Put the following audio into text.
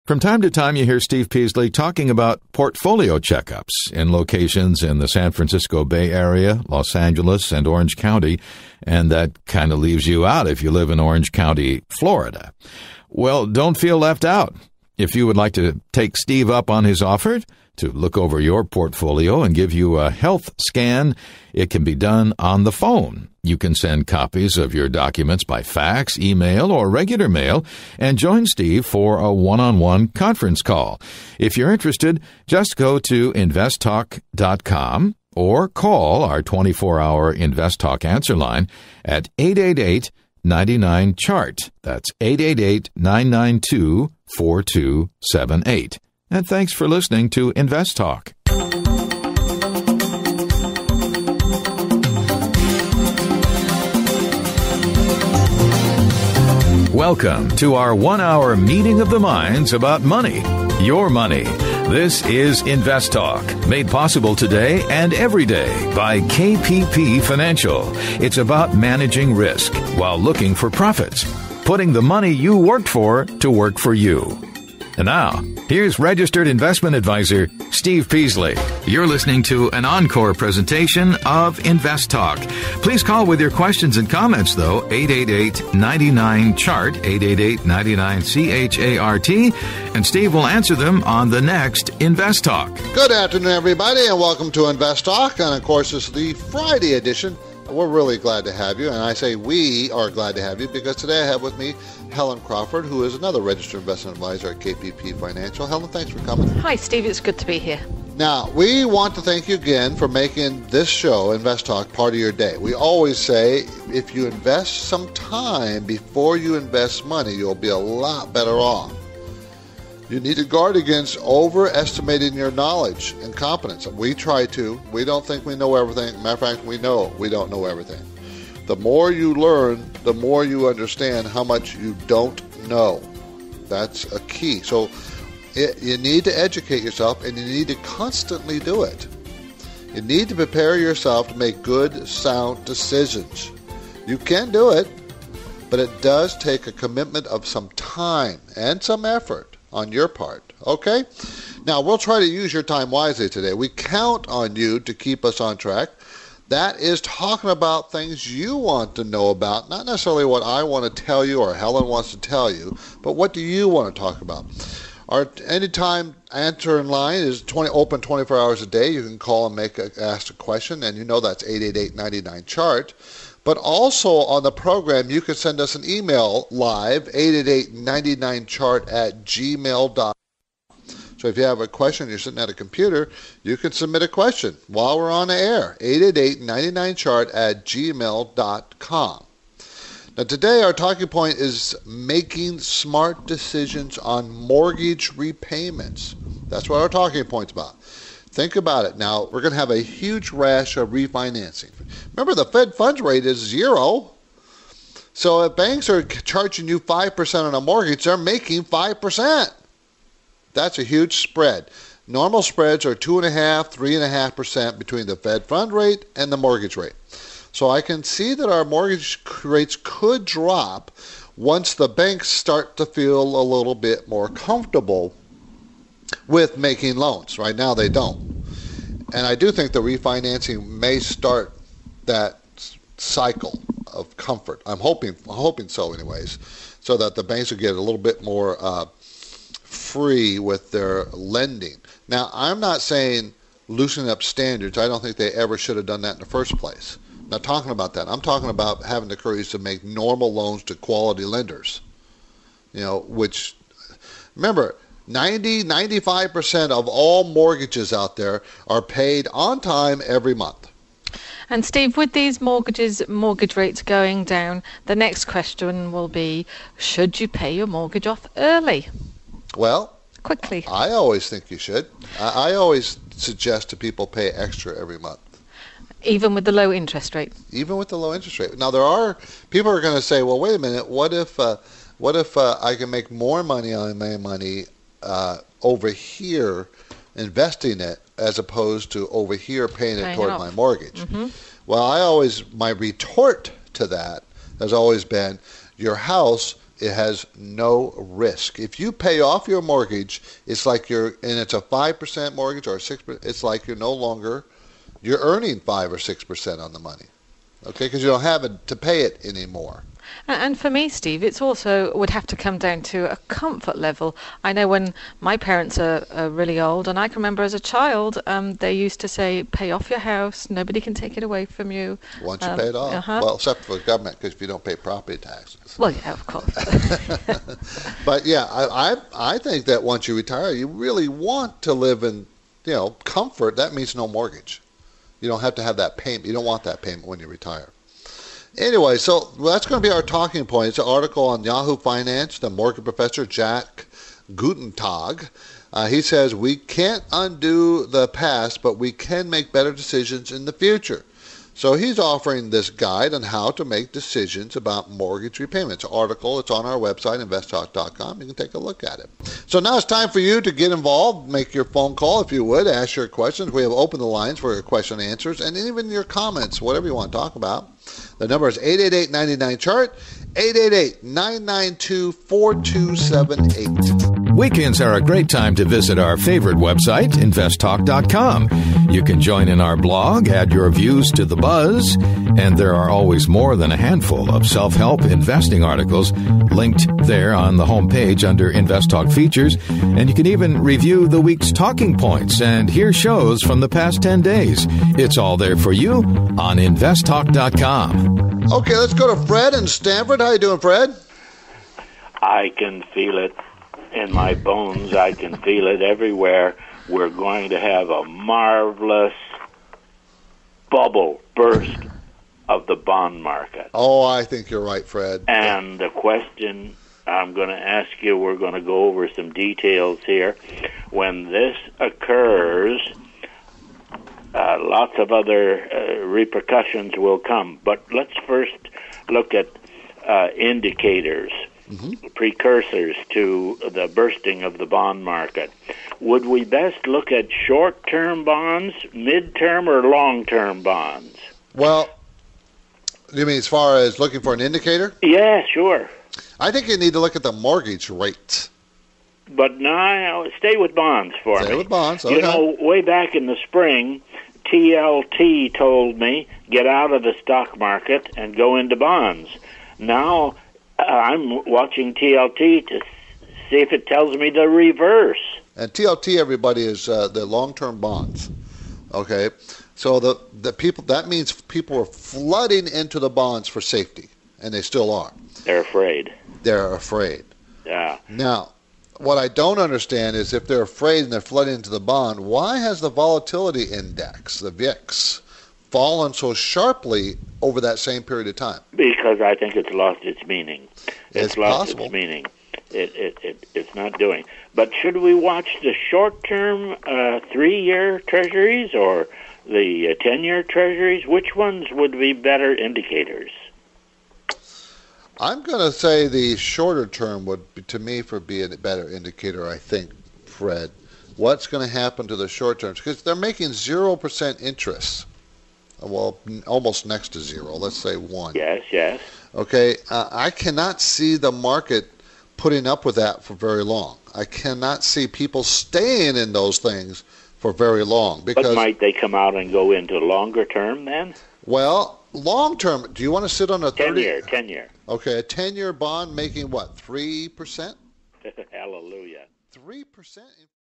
From time to time, you hear Steve Peasley talking about portfolio checkups in locations in the San Francisco Bay Area, Los Angeles, and Orange County, and that kind of leaves you out if you live in Orange County, Florida. Well, don't feel left out. If you would like to take Steve up on his offer to look over your portfolio and give you a health scan, it can be done on the phone. You can send copies of your documents by fax, email, or regular mail and join Steve for a one-on-one conference call. If you're interested, just go to investtalk.com or call our 24-hour InvestTalk answer line at 888-99-CHART. That's 888-992-4278. And thanks for listening to Invest Talk. Welcome to our 1-hour meeting of the minds about money, your money. This is Invest Talk, made possible today and every day by KPP Financial. It's about managing risk while looking for profits, putting the money you worked for to work for you. And now, here's registered investment advisor Steve Peasley. You're listening to an encore presentation of Invest Talk. Please call with your questions and comments, though, 888-99-CHART, 888-99-CHART, and Steve will answer them on the next Invest Talk. Good afternoon, everybody, and welcome to Invest Talk. And, of course, it's the Friday edition. We're really glad to have you, and I say we are glad to have you because today I have with me Helen Crawford, who is another registered investment advisor at KPP Financial. Helen, thanks for coming. Hi, Steve. It's good to be here. Now, we want to thank you again for making this show, Invest Talk, part of your day. We always say if you invest some time before you invest money, you'll be a lot better off. You need to guard against overestimating your knowledge and competence. We try to. We don't think we know everything. Matter of fact, we know we don't know everything. The more you learn, the more you understand how much you don't know. That's a key. So you need to educate yourself, and you need to constantly do it. You need to prepare yourself to make good, sound decisions. You can do it, but it does take a commitment of some time and some effort on your part, okay? Now, we'll try to use your time wisely today. We count on you to keep us on track. That is talking about things you want to know about, not necessarily what I want to tell you or Helen wants to tell you, but what do you want to talk about? Our anytime answer in line is open 24 hours a day. You can call and ask a question, and you know that's 888-99-CHART. But also on the program, you can send us an email live, 888-99-CHART@gmail.com. So if you have a question, you're sitting at a computer, you can submit a question while we're on the air, 888-99-CHART@gmail.com. Now today our talking point is making smart decisions on mortgage repayments. That's what our talking point's about. Think about it. Now, we're going to have a huge rash of refinancing. Remember, the Fed funds rate is 0. So if banks are charging you 5% on a mortgage, they're making 5%. That's a huge spread. Normal spreads are 2.5%, 3.5% between the Fed fund rate and the mortgage rate. So I can see that our mortgage rates could drop once the banks start to feel a little bit more comfortable with making loans. Right now they don't. And I do think the refinancing may start that cycle of comfort. I'm hoping so anyways, so that the banks will get a little bit more free with their lending. Now, I'm not saying loosening up standards. I don't think they ever should have done that in the first place. I'm not talking about that. I'm talking about having the courage to make normal loans to quality lenders. Which, remember, 95% of all mortgages out there are paid on time every month. And Steve, with these mortgage rates going down, the next question will be, should you pay your mortgage off early? Well, quickly. I always think you should. I always suggest to people pay extra every month. Even with the low interest rate? Even with the low interest rate. Now, there are people are going to say, well, wait a minute, what if I can make more money on my money over here investing it as opposed to over here paying it toward my mortgage? Mm-hmm. Well, my retort to that has always been, your house It has no risk. If you pay off your mortgage, it's like it's a 5% mortgage or a 6%. It's like you're earning 5 or 6% on the money, okay? Because you don't have it to pay it anymore. And for me, Steve, it's also would have to come down to a comfort level. I know when my parents are really old, and I can remember as a child, they used to say, pay off your house, nobody can take it away from you. Once you pay it off. Uh-huh. Well, except for the government, because if you don't pay property taxes. Well, yeah, of course. But yeah, I think that once you retire, you really want to live in, comfort. That means no mortgage. You don't have to have that payment. You don't want that payment when you retire. Anyway, so that's going to be our talking point. It's an article on Yahoo Finance, the mortgage professor Jack Gutentag. He says, we can't undo the past, but we can make better decisions in the future. So he's offering this guide on how to make decisions about mortgage repayments. Article, it's on our website, investtalk.com. You can take a look at it. So now it's time for you to get involved. Make your phone call if you would. Ask your questions. We have opened the lines for your question and answers, and even your comments, whatever you want to talk about. The number is 888-99-CHART, 888-992-4278. Weekends are a great time to visit our favorite website, investtalk.com. You can join in our blog, add your views to the buzz, and there are always more than a handful of self-help investing articles linked there on the homepage under Invest Talk Features, and you can even review the week's talking points and hear shows from the past 10 days. It's all there for you on investtalk.com. Okay, let's go to Fred in Stanford. How you doing, Fred? I can feel it in my bones. I can feel it everywhere. We're going to have a marvelous bubble burst of the bond market. Oh, I think you're right, Fred. And the question I'm going to ask you, we're going to go over some details here. When this occurs, lots of other repercussions will come. But let's first look at indicators. Mm-hmm. Precursors to the bursting of the bond market. Would we best look at short-term bonds, mid-term, or long-term bonds? Well, you mean as far as looking for an indicator? Yeah, sure. I think you need to look at the mortgage rates. But now, stay with bonds for me. Stay with bonds, okay. You know, way back in the spring, TLT told me, get out of the stock market and go into bonds. Now, I'm watching TLT to see if it tells me the reverse. And TLT, everybody, is the long-term bonds. Okay, so the people, that means people are flooding into the bonds for safety, and they still are. They're afraid. They're afraid. Yeah. Now, what I don't understand is if they're afraid and they're flooding into the bond, why has the volatility index, the VIX, fallen so sharply over that same period of time? Because I think it's lost its meaning. It's lost possible. Its meaning. It's not doing. But should we watch the short-term 3-year treasuries or the 10-year treasuries? Which ones would be better indicators? I'm going to say the shorter term would, to me, be a better indicator, I think, Fred. What's going to happen to the short terms? Because they're making 0% interest. Well, almost next to zero. Let's say 1. Yes. Okay, I cannot see the market putting up with that for very long. I cannot see people staying in those things for very long. Because, but might they come out and go into longer term then? Well, long term, do you want to sit on a 30? 10 year. Okay, a 10-year bond making what, 3%? Hallelujah. 3%?